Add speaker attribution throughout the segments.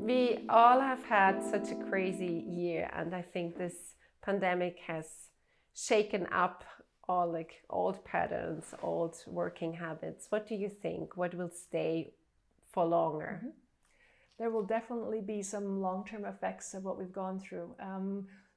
Speaker 1: We all have had such a crazy year, and I think this pandemic has shaken up all like old patterns, old working habits. What do you think? What will stay for longer?
Speaker 2: Mm-hmm. There will definitely be some long-term effects of what we've gone through.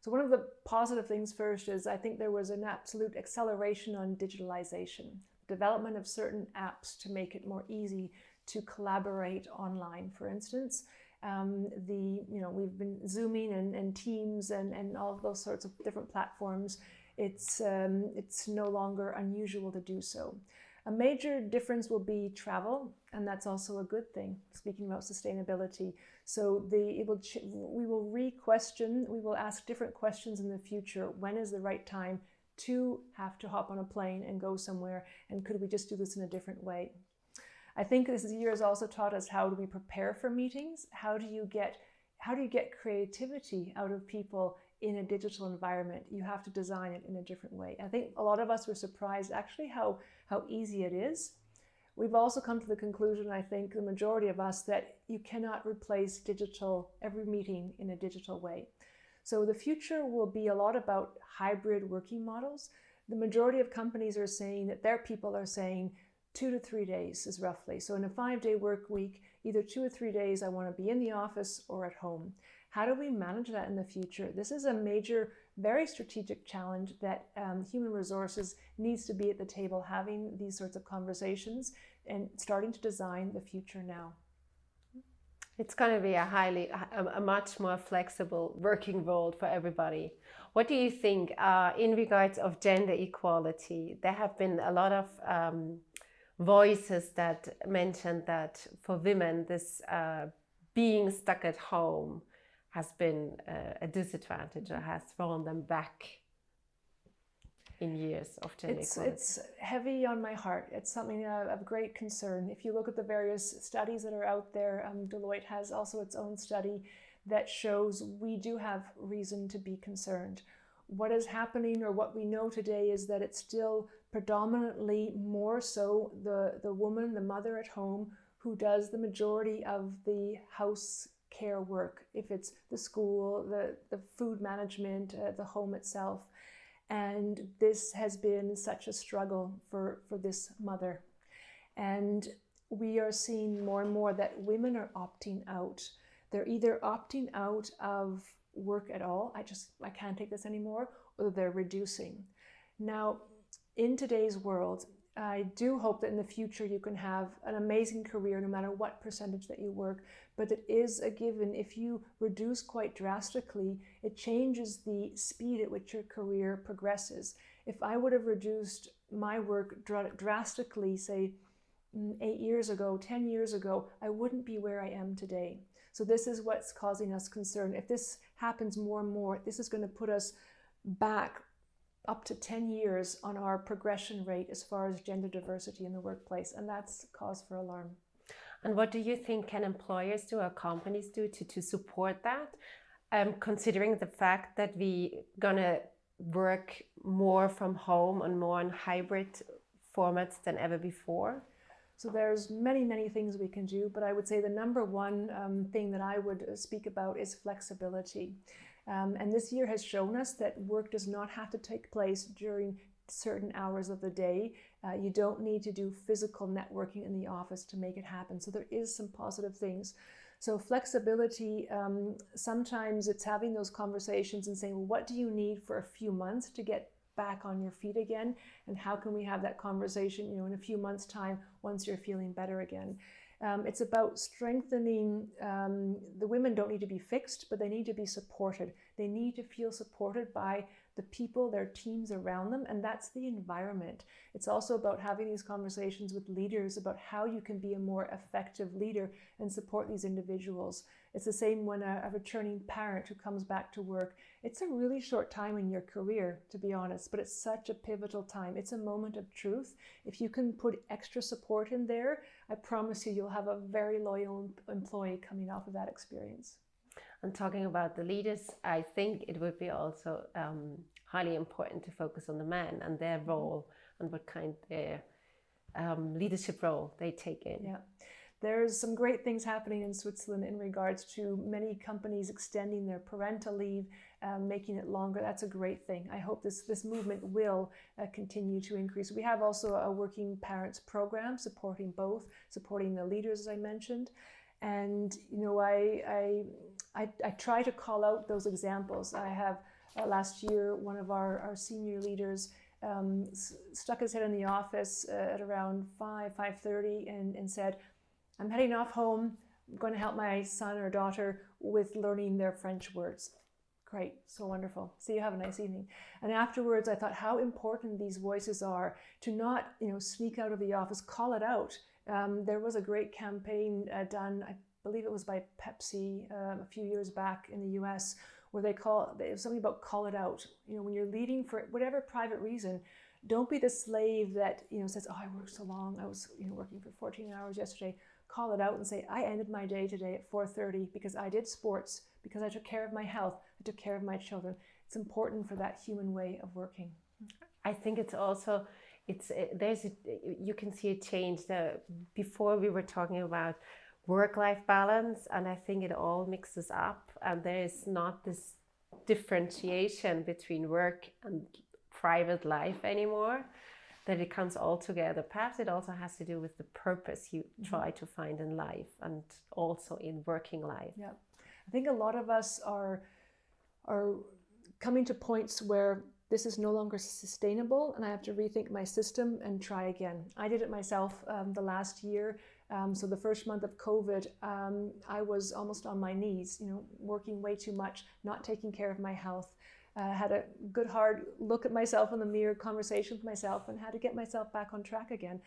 Speaker 2: So one of the positive things first is I think there was an absolute acceleration on digitalization, development of certain apps to make it more easy to collaborate online, for instance. We've been Zooming and Teams and all of those sorts of different platforms. It's no longer unusual to do so. A major difference will be travel, and that's also a good thing, speaking about sustainability. So we will ask different questions in the future. When is the right time to have to hop on a plane and go somewhere? And could we just do this in a different way? I think this year has also taught us how do we prepare for meetings? How do you get creativity out of people in a digital environment? You have to design it in a different way. I think a lot of us were surprised actually how easy it is. We've also come to the conclusion, I think the majority of us, that you cannot replace every meeting in a digital way. So the future will be a lot about hybrid working models. The majority of companies are saying that their people are saying 2 to 3 days is roughly. So in a 5-day work week, either 2 or 3 days I want to be in the office or at home. How do we manage that in the future? This is a major, very strategic challenge that human resources needs to be at the table, having these sorts of conversations and starting to design the future now.
Speaker 1: It's going to be a much more flexible working world for everybody. What do you think in regards of gender equality? There have been a lot of voices that mentioned that for women, this being stuck at home has been a disadvantage or has thrown them back in years of gender equality.
Speaker 2: It's heavy on my heart. It's something of great concern. If you look at the various studies that are out there, Deloitte has also its own study that shows we do have reason to be concerned. What is happening, or what we know today, is that it's still predominantly more so the woman, the mother at home, who does the majority of the house care work, if it's the school, the food management, the home itself. And this has been such a struggle for this mother. And we are seeing more and more that women are opting out. They're either opting out of work at all, I can't take this anymore, or they're reducing. Now, in today's world, I do hope that in the future you can have an amazing career no matter what percentage that you work, but it is a given. If you reduce quite drastically, it changes the speed at which your career progresses. If I would have reduced my work drastically, say 8 years ago, 10 years ago, I wouldn't be where I am today. So this is what's causing us concern. If this happens more and more, this is going to put us back up to 10 years on our progression rate as far as gender diversity in the workplace, and that's cause for alarm.
Speaker 1: And what do you think can employers do or companies do to support that, considering the fact that we gonna work more from home and more on hybrid formats than ever before?
Speaker 2: So there's many things we can do, but I would say the number one thing that I would speak about is flexibility. And this year has shown us that work does not have to take place during certain hours of the day. You don't need to do physical networking in the office to make it happen. So there is some positive things. So flexibility, sometimes it's having those conversations and saying, well, what do you need for a few months to get back on your feet again? And how can we have that conversation, in a few months' time once you're feeling better again? It's about strengthening. The women don't need to be fixed, but they need to be supported. They need to feel supported by the people, their teams around them, and that's the environment. It's also about having these conversations with leaders about how you can be a more effective leader and support these individuals. It's the same when a returning parent who comes back to work. It's a really short time in your career, to be honest, but it's such a pivotal time. It's a moment of truth. If you can put extra support in there, I promise you'll have a very loyal employee coming off of that experience.
Speaker 1: And talking about the leaders, I think it would be also highly important to focus on the men and their role and what kind of leadership role they take in.
Speaker 2: Yeah, There's some great things happening in Switzerland in regards to many companies extending their parental leave, making it longer. That's a great thing. I hope this movement will continue to increase. We have also a working parents program supporting both, supporting the leaders, as I mentioned. And, you know, I try to call out those examples. I have last year, one of our senior leaders stuck his head in the office at around 5:30 and said, I'm heading off home. I'm going to help my son or daughter with learning their French words. Great, so wonderful. See you, have a nice evening. And afterwards, I thought how important these voices are to not, you know, sneak out of the office, call it out. There was a great campaign done, I believe it was by Pepsi a few years back in the US, where it was something about call it out. You know, when you're leaving for whatever private reason, don't be the slave that, you know, says, oh, I worked so long. I was, you know, working for 14 hours yesterday. Call it out and say, I ended my day today at 4:30 because I did sports, because I took care of my health, I took care of my children. It's important for that human way of working.
Speaker 1: I think it's also, you can see a change. Before we were talking about work-life balance, and I think it all mixes up, and there is not this differentiation between work and private life anymore, that it comes all together. Perhaps it also has to do with the purpose you try to find in life and also in working life.
Speaker 2: Yeah, I think a lot of us are coming to points where this is no longer sustainable and I have to rethink my system and try again. I did it myself the last year. So the first month of COVID, I was almost on my knees, you know, working way too much, not taking care of my health. Had a good hard look at myself in the mirror, conversation with myself, and had to get myself back on track again.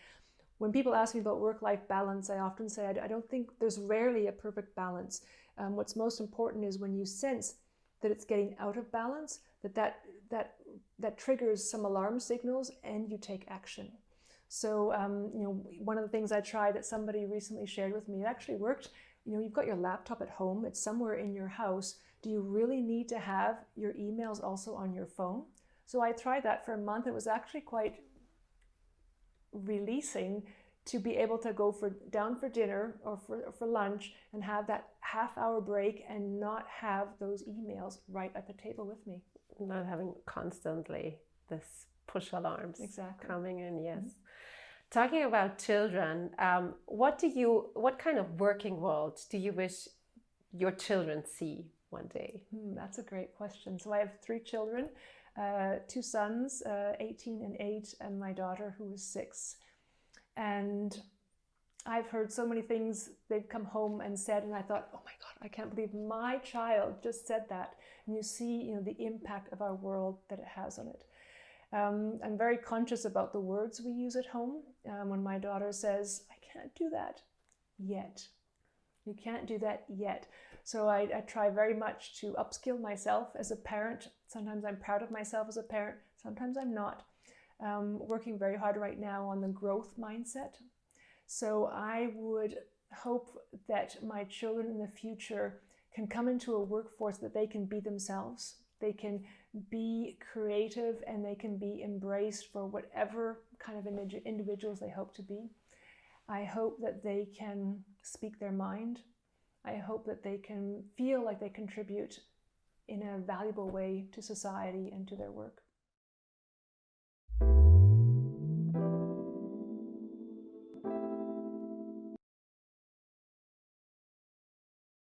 Speaker 2: When people ask me about work-life balance, I often say I don't think there's rarely a perfect balance. What's most important is when you sense that it's getting out of balance, that triggers some alarm signals and you take action. So, you know, one of the things I tried that somebody recently shared with me, it actually worked. You know, you've got your laptop at home, it's somewhere in your house. Do you really need to have your emails also on your phone? So I tried that for a month. It was actually quite releasing to be able to go down for dinner or for lunch and have that half-hour break and not have those emails right at the table with me.
Speaker 1: Not having constantly this push alarms coming in, yes. Mm-hmm. Talking about children, what kind of working world do you wish your children see one day?
Speaker 2: That's a great question. So I have 3 children, 2 sons, 18 and 8, and my daughter who is 6. And I've heard so many things they've come home and said, and I thought, oh my God, I can't believe my child just said that. And you see, you know, the impact of our world that it has on it. I'm very conscious about the words we use at home. When my daughter says, I can't do that yet. You can't do that yet. So I try very much to upskill myself as a parent. Sometimes I'm proud of myself as a parent. Sometimes I'm not. Working very hard right now on the growth mindset. So I would hope that my children in the future can come into a workforce that they can be themselves. They can be creative and they can be embraced for whatever kind of individuals they hope to be. I hope that they can speak their mind. I hope that they can feel like they contribute in a valuable way to society and to their work.